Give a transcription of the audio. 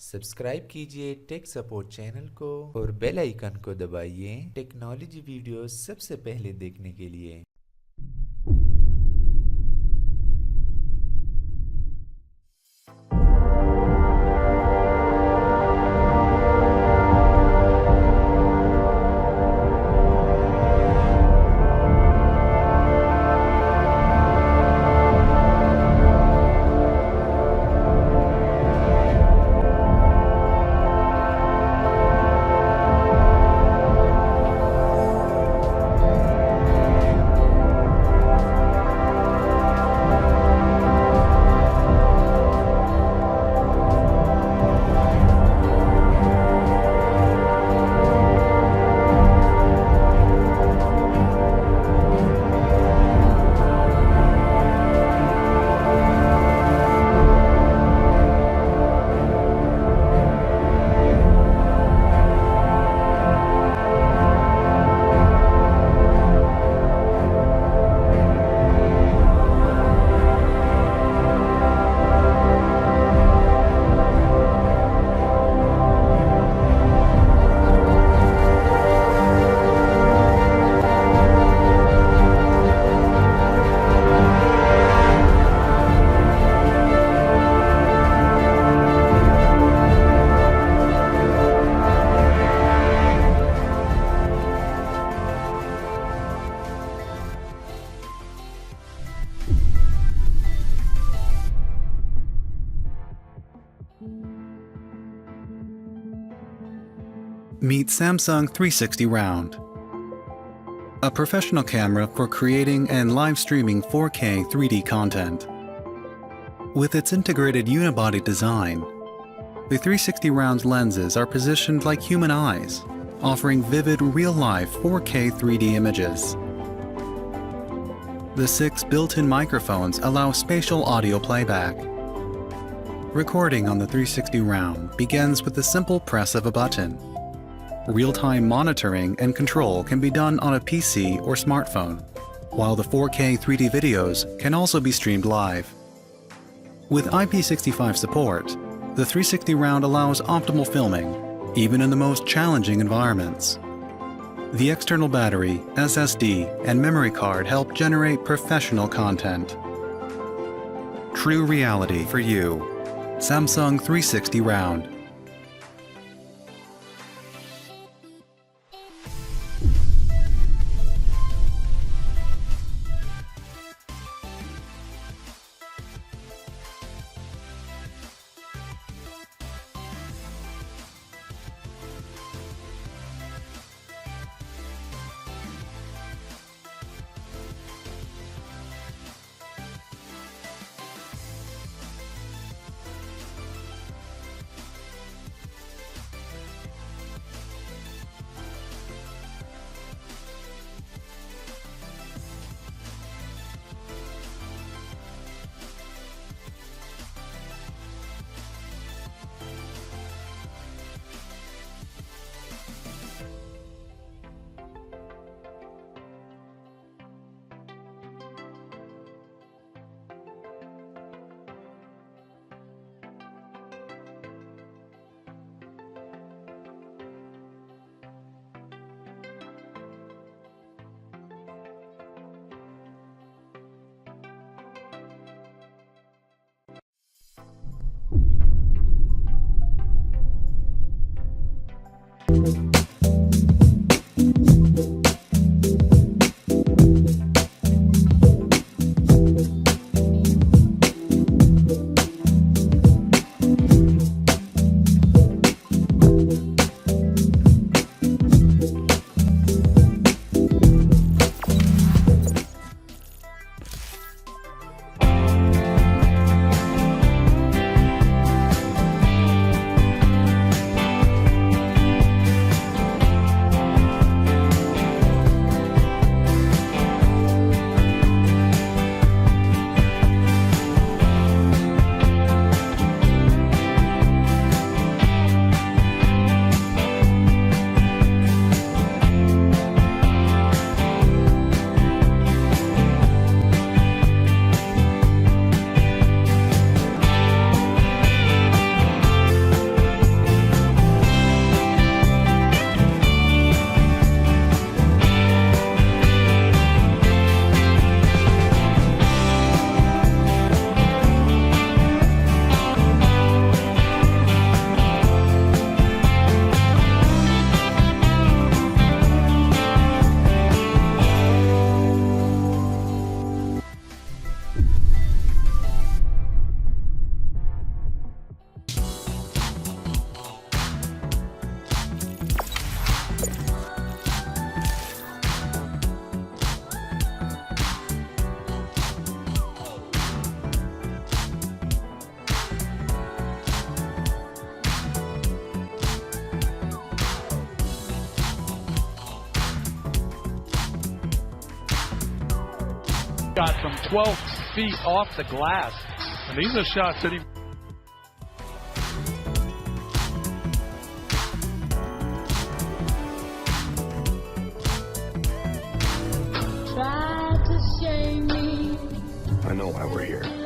Subscribe कीजिए tech support channel को और बेल आइकन को दबाइए टेक्नोलॉजी वीडियोस सबसे पहले देखने के लिए। Meet Samsung 360 Round, a professional camera for creating and live streaming 4K 3D content. With its integrated unibody design, the 360 Round's lenses are positioned like human eyes, offering vivid real-life 4K 3D images. The 6 built-in microphones allow spatial audio playback. Recording on the 360 Round begins with the simple press of a button. Real-time monitoring and control can be done on a PC or smartphone, while the 4K 3D videos can also be streamed live. With IP65 support, the 360 Round allows optimal filming, even in the most challenging environments. The external battery, SSD, and memory card help generate professional content. True reality for you. Samsung 360 Round. shot from 12 feet off the glass. And these are shots that he... Try to shame me. I know why we're here.